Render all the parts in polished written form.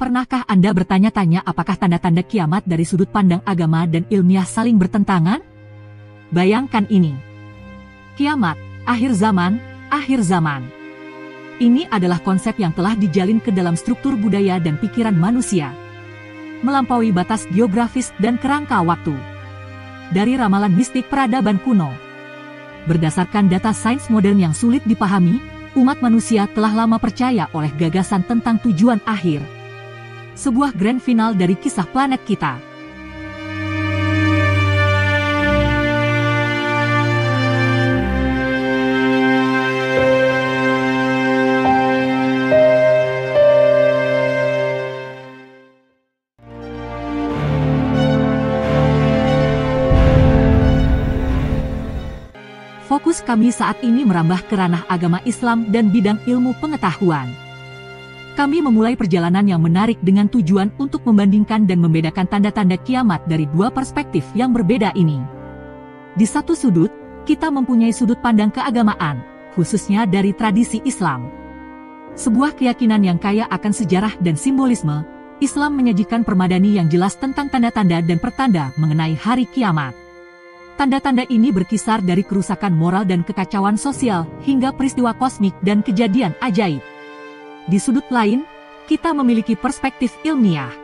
Pernahkah Anda bertanya-tanya apakah tanda-tanda kiamat dari sudut pandang agama dan ilmiah saling bertentangan? Bayangkan ini. Kiamat, akhir zaman, akhir zaman. Ini adalah konsep yang telah dijalin ke dalam struktur budaya dan pikiran manusia, melampaui batas geografis dan kerangka waktu. Dari ramalan mistik peradaban kuno, berdasarkan data sains modern yang sulit dipahami, umat manusia telah lama percaya oleh gagasan tentang tujuan akhir. Sebuah grand final dari kisah planet kita. Fokus kami saat ini merambah ke ranah agama Islam dan bidang ilmu pengetahuan. Kami memulai perjalanan yang menarik dengan tujuan untuk membandingkan dan membedakan tanda-tanda kiamat dari dua perspektif yang berbeda ini. Di satu sudut, kita mempunyai sudut pandang keagamaan, khususnya dari tradisi Islam. Sebuah keyakinan yang kaya akan sejarah dan simbolisme, Islam menyajikan permadani yang jelas tentang tanda-tanda dan pertanda mengenai hari kiamat. Tanda-tanda ini berkisar dari kerusakan moral dan kekacauan sosial hingga peristiwa kosmik dan kejadian ajaib. Di sudut lain, kita memiliki perspektif ilmiah.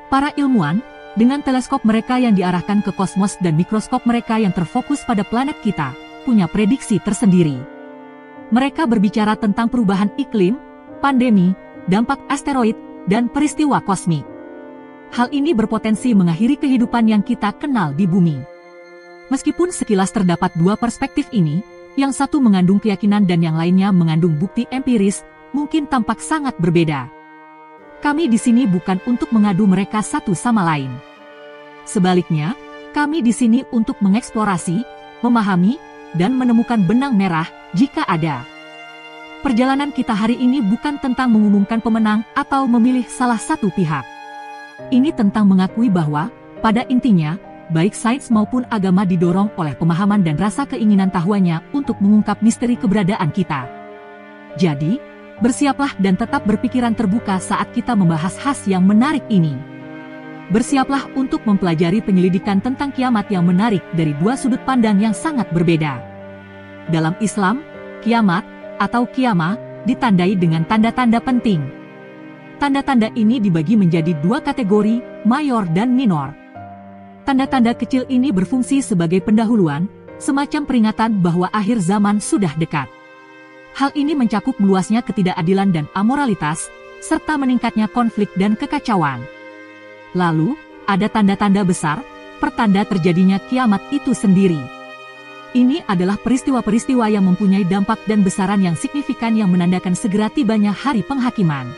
Para ilmuwan, dengan teleskop mereka yang diarahkan ke kosmos dan mikroskop mereka yang terfokus pada planet kita, punya prediksi tersendiri. Mereka berbicara tentang perubahan iklim, pandemi, dampak asteroid, dan peristiwa kosmik. Hal ini berpotensi mengakhiri kehidupan yang kita kenal di bumi. Meskipun sekilas terdapat dua perspektif ini, yang satu mengandung keyakinan dan yang lainnya mengandung bukti empiris, mungkin tampak sangat berbeda. Kami di sini bukan untuk mengadu mereka satu sama lain. Sebaliknya, kami di sini untuk mengeksplorasi, memahami, dan menemukan benang merah jika ada. Perjalanan kita hari ini bukan tentang mengumumkan pemenang atau memilih salah satu pihak. Ini tentang mengakui bahwa, pada intinya, baik sains maupun agama didorong oleh pemahaman dan rasa keinginan tahuannya untuk mengungkap misteri keberadaan kita. Jadi, bersiaplah dan tetap berpikiran terbuka saat kita membahas khas yang menarik ini. Bersiaplah untuk mempelajari penyelidikan tentang kiamat yang menarik dari dua sudut pandang yang sangat berbeda. Dalam Islam, kiamat atau qiyamah ditandai dengan tanda-tanda penting. Tanda-tanda ini dibagi menjadi dua kategori, mayor dan minor. Tanda-tanda kecil ini berfungsi sebagai pendahuluan, semacam peringatan bahwa akhir zaman sudah dekat. Hal ini mencakup meluasnya ketidakadilan dan amoralitas, serta meningkatnya konflik dan kekacauan. Lalu, ada tanda-tanda besar, pertanda terjadinya kiamat itu sendiri. Ini adalah peristiwa-peristiwa yang mempunyai dampak dan besaran yang signifikan yang menandakan segera tibanya hari penghakiman.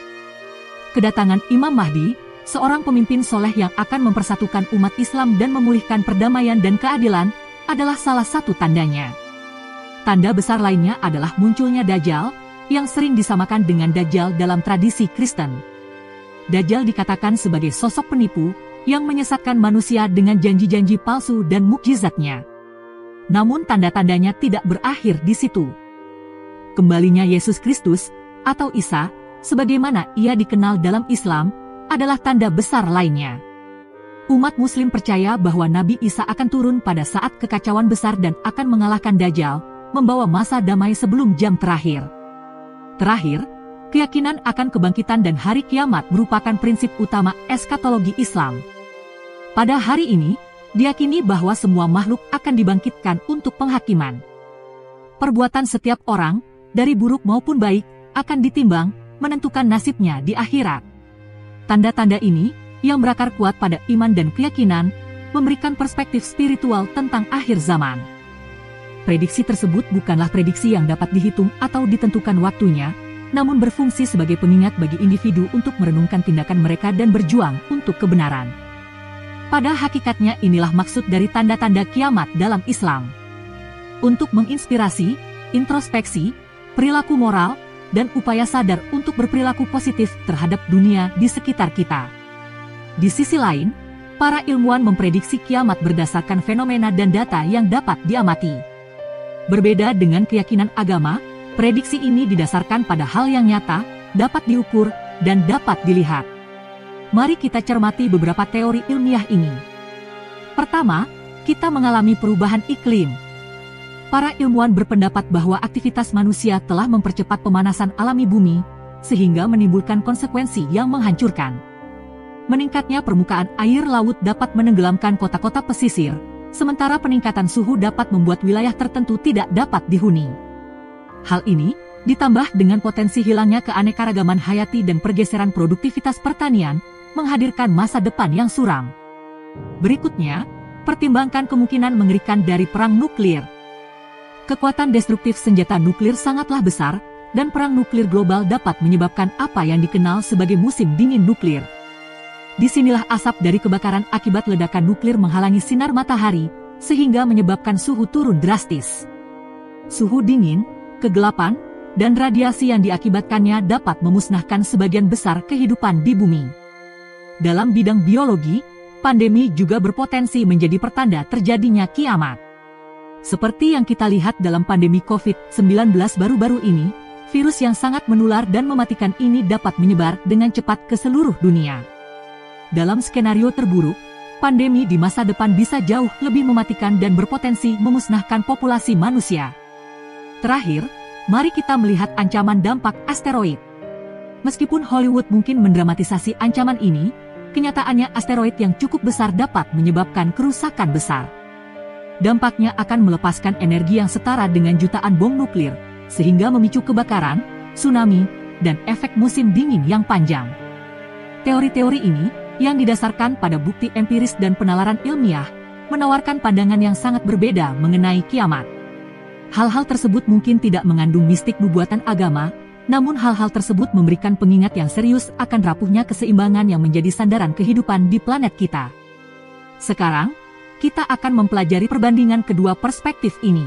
Kedatangan Imam Mahdi, seorang pemimpin soleh yang akan mempersatukan umat Islam dan memulihkan perdamaian dan keadilan, adalah salah satu tandanya. Tanda besar lainnya adalah munculnya Dajjal, yang sering disamakan dengan Dajjal dalam tradisi Kristen. Dajjal dikatakan sebagai sosok penipu, yang menyesatkan manusia dengan janji-janji palsu dan mukjizatnya. Namun tanda-tandanya tidak berakhir di situ. Kembalinya Yesus Kristus, atau Isa, sebagaimana ia dikenal dalam Islam, adalah tanda besar lainnya. Umat Muslim percaya bahwa Nabi Isa akan turun pada saat kekacauan besar dan akan mengalahkan Dajjal, membawa masa damai sebelum jam terakhir. Terakhir, keyakinan akan kebangkitan dan hari kiamat merupakan prinsip utama eskatologi Islam. Pada hari ini, diyakini bahwa semua makhluk akan dibangkitkan untuk penghakiman. Perbuatan setiap orang, dari buruk maupun baik, akan ditimbang, menentukan nasibnya di akhirat. Tanda-tanda ini, yang berakar kuat pada iman dan keyakinan, memberikan perspektif spiritual tentang akhir zaman. Prediksi tersebut bukanlah prediksi yang dapat dihitung atau ditentukan waktunya, namun berfungsi sebagai pengingat bagi individu untuk merenungkan tindakan mereka dan berjuang untuk kebenaran. Pada hakikatnya inilah maksud dari tanda-tanda kiamat dalam Islam. Untuk menginspirasi, introspeksi, perilaku moral, dan upaya sadar untuk berperilaku positif terhadap dunia di sekitar kita. Di sisi lain, para ilmuwan memprediksi kiamat berdasarkan fenomena dan data yang dapat diamati. Berbeda dengan keyakinan agama, prediksi ini didasarkan pada hal yang nyata, dapat diukur, dan dapat dilihat. Mari kita cermati beberapa teori ilmiah ini. Pertama, kita mengalami perubahan iklim. Para ilmuwan berpendapat bahwa aktivitas manusia telah mempercepat pemanasan alami bumi, sehingga menimbulkan konsekuensi yang menghancurkan. Meningkatnya permukaan air laut dapat menenggelamkan kota-kota pesisir, sementara peningkatan suhu dapat membuat wilayah tertentu tidak dapat dihuni. Hal ini ditambah dengan potensi hilangnya keanekaragaman hayati dan pergeseran produktivitas pertanian, menghadirkan masa depan yang suram. Berikutnya, pertimbangkan kemungkinan mengerikan dari perang nuklir. Kekuatan destruktif senjata nuklir sangatlah besar, dan perang nuklir global dapat menyebabkan apa yang dikenal sebagai musim dingin nuklir. Disinilah asap dari kebakaran akibat ledakan nuklir menghalangi sinar matahari, sehingga menyebabkan suhu turun drastis. Suhu dingin, kegelapan, dan radiasi yang diakibatkannya dapat memusnahkan sebagian besar kehidupan di bumi. Dalam bidang biologi, pandemi juga berpotensi menjadi pertanda terjadinya kiamat. Seperti yang kita lihat dalam pandemi COVID-19 baru-baru ini, virus yang sangat menular dan mematikan ini dapat menyebar dengan cepat ke seluruh dunia. Dalam skenario terburuk, pandemi di masa depan bisa jauh lebih mematikan dan berpotensi memusnahkan populasi manusia. Terakhir, mari kita melihat ancaman dampak asteroid. Meskipun Hollywood mungkin mendramatisasi ancaman ini, kenyataannya asteroid yang cukup besar dapat menyebabkan kerusakan besar. Dampaknya akan melepaskan energi yang setara dengan jutaan bom nuklir, sehingga memicu kebakaran, tsunami, dan efek musim dingin yang panjang. Teori-teori ini, yang didasarkan pada bukti empiris dan penalaran ilmiah, menawarkan pandangan yang sangat berbeda mengenai kiamat. Hal-hal tersebut mungkin tidak mengandung mistik nubuatan agama, namun hal-hal tersebut memberikan pengingat yang serius akan rapuhnya keseimbangan yang menjadi sandaran kehidupan di planet kita. Sekarang, kita akan mempelajari perbandingan kedua perspektif ini.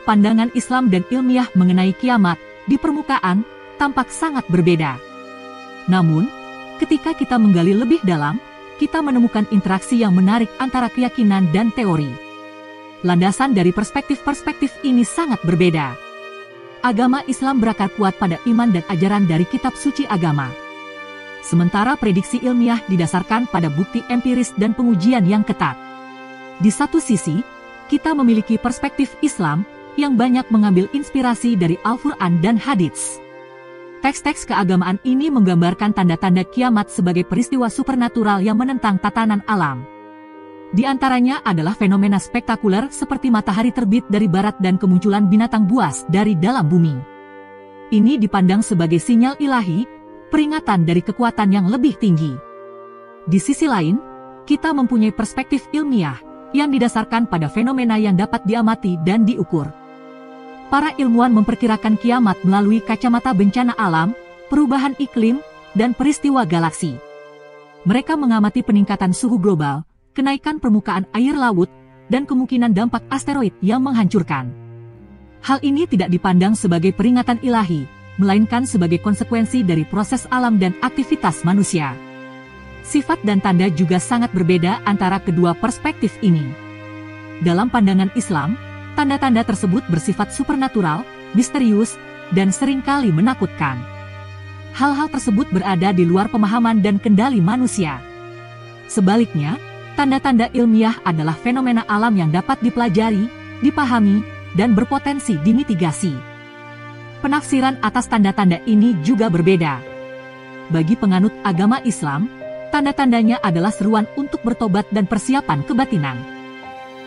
Pandangan Islam dan ilmiah mengenai kiamat di permukaan tampak sangat berbeda. Namun, ketika kita menggali lebih dalam, kita menemukan interaksi yang menarik antara keyakinan dan teori. Landasan dari perspektif-perspektif ini sangat berbeda. Agama Islam berakar kuat pada iman dan ajaran dari kitab suci agama. Sementara prediksi ilmiah didasarkan pada bukti empiris dan pengujian yang ketat. Di satu sisi, kita memiliki perspektif Islam yang banyak mengambil inspirasi dari Al-Quran dan Hadits. Teks-teks keagamaan ini menggambarkan tanda-tanda kiamat sebagai peristiwa supernatural yang menentang tatanan alam. Di antaranya adalah fenomena spektakuler seperti matahari terbit dari barat dan kemunculan binatang buas dari dalam bumi. Ini dipandang sebagai sinyal ilahi, peringatan dari kekuatan yang lebih tinggi. Di sisi lain, kita mempunyai perspektif ilmiah yang didasarkan pada fenomena yang dapat diamati dan diukur. Para ilmuwan memperkirakan kiamat melalui kacamata bencana alam, perubahan iklim, dan peristiwa galaksi. Mereka mengamati peningkatan suhu global, kenaikan permukaan air laut, dan kemungkinan dampak asteroid yang menghancurkan. Hal ini tidak dipandang sebagai peringatan ilahi, melainkan sebagai konsekuensi dari proses alam dan aktivitas manusia. Sifat dan tanda juga sangat berbeda antara kedua perspektif ini. Dalam pandangan Islam, tanda-tanda tersebut bersifat supernatural, misterius, dan seringkali menakutkan. Hal-hal tersebut berada di luar pemahaman dan kendali manusia. Sebaliknya, tanda-tanda ilmiah adalah fenomena alam yang dapat dipelajari, dipahami, dan berpotensi dimitigasi. Penafsiran atas tanda-tanda ini juga berbeda. Bagi penganut agama Islam, tanda-tandanya adalah seruan untuk bertobat dan persiapan kebatinan.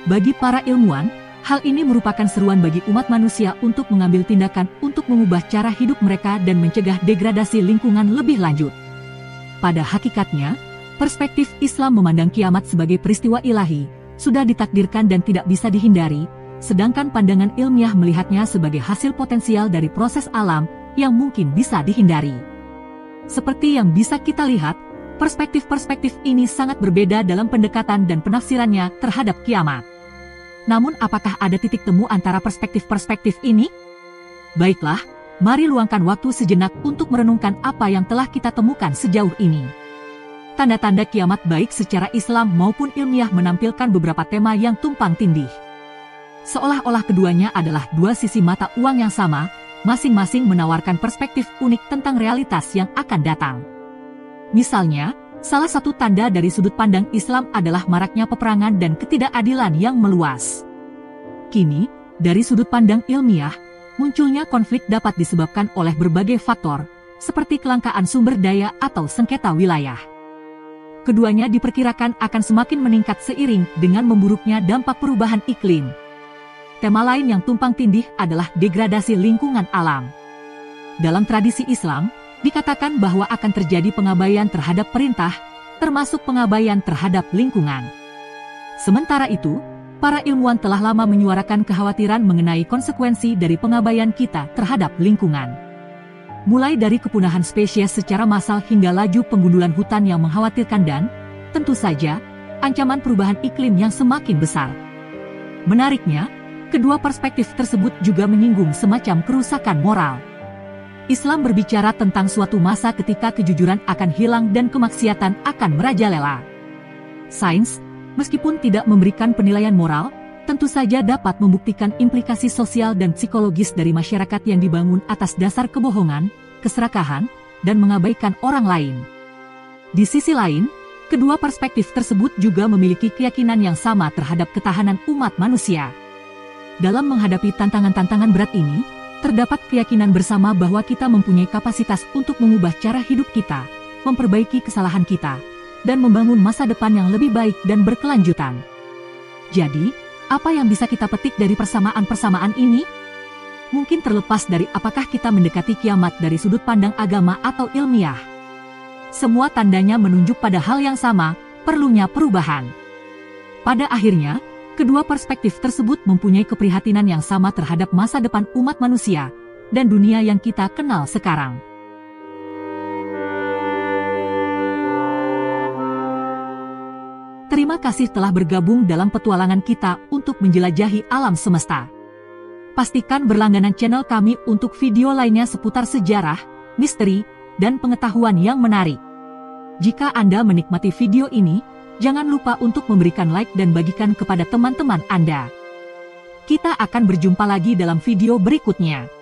Bagi para ilmuwan, hal ini merupakan seruan bagi umat manusia untuk mengambil tindakan untuk mengubah cara hidup mereka dan mencegah degradasi lingkungan lebih lanjut. Pada hakikatnya, perspektif Islam memandang kiamat sebagai peristiwa ilahi, sudah ditakdirkan dan tidak bisa dihindari, sedangkan pandangan ilmiah melihatnya sebagai hasil potensial dari proses alam yang mungkin bisa dihindari. Seperti yang bisa kita lihat, perspektif-perspektif ini sangat berbeda dalam pendekatan dan penafsirannya terhadap kiamat. Namun apakah ada titik temu antara perspektif-perspektif ini? Baiklah, mari luangkan waktu sejenak untuk merenungkan apa yang telah kita temukan sejauh ini. Tanda-tanda kiamat baik secara Islam maupun ilmiah menampilkan beberapa tema yang tumpang tindih. Seolah-olah keduanya adalah dua sisi mata uang yang sama, masing-masing menawarkan perspektif unik tentang realitas yang akan datang. Misalnya, Salah satu tanda dari sudut pandang Islam adalah maraknya peperangan dan ketidakadilan yang meluas. Kini, dari sudut pandang ilmiah, munculnya konflik dapat disebabkan oleh berbagai faktor, seperti kelangkaan sumber daya atau sengketa wilayah. Keduanya diperkirakan akan semakin meningkat seiring dengan memburuknya dampak perubahan iklim. Tema lain yang tumpang tindih adalah degradasi lingkungan alam. Dalam tradisi Islam, dikatakan bahwa akan terjadi pengabaian terhadap perintah, termasuk pengabaian terhadap lingkungan. Sementara itu, para ilmuwan telah lama menyuarakan kekhawatiran mengenai konsekuensi dari pengabaian kita terhadap lingkungan. Mulai dari kepunahan spesies secara massal hingga laju penggundulan hutan yang mengkhawatirkan dan, tentu saja, ancaman perubahan iklim yang semakin besar. Menariknya, kedua perspektif tersebut juga menyinggung semacam kerusakan moral. Islam berbicara tentang suatu masa ketika kejujuran akan hilang dan kemaksiatan akan merajalela. Sains, meskipun tidak memberikan penilaian moral, tentu saja dapat membuktikan implikasi sosial dan psikologis dari masyarakat yang dibangun atas dasar kebohongan, keserakahan, dan mengabaikan orang lain. Di sisi lain, kedua perspektif tersebut juga memiliki keyakinan yang sama terhadap ketahanan umat manusia. Dalam menghadapi tantangan-tantangan berat ini, terdapat keyakinan bersama bahwa kita mempunyai kapasitas untuk mengubah cara hidup kita, memperbaiki kesalahan kita, dan membangun masa depan yang lebih baik dan berkelanjutan. Jadi, apa yang bisa kita petik dari persamaan-persamaan ini? Mungkin terlepas dari apakah kita mendekati kiamat dari sudut pandang agama atau ilmiah. Semua tandanya menunjuk pada hal yang sama, perlunya perubahan. Pada akhirnya, kedua perspektif tersebut mempunyai keprihatinan yang sama terhadap masa depan umat manusia dan dunia yang kita kenal sekarang. Terima kasih telah bergabung dalam petualangan kita untuk menjelajahi alam semesta. Pastikan berlangganan channel kami untuk video lainnya seputar sejarah, misteri, dan pengetahuan yang menarik. Jika Anda menikmati video ini, jangan lupa untuk memberikan like dan bagikan kepada teman-teman Anda. Kita akan berjumpa lagi dalam video berikutnya.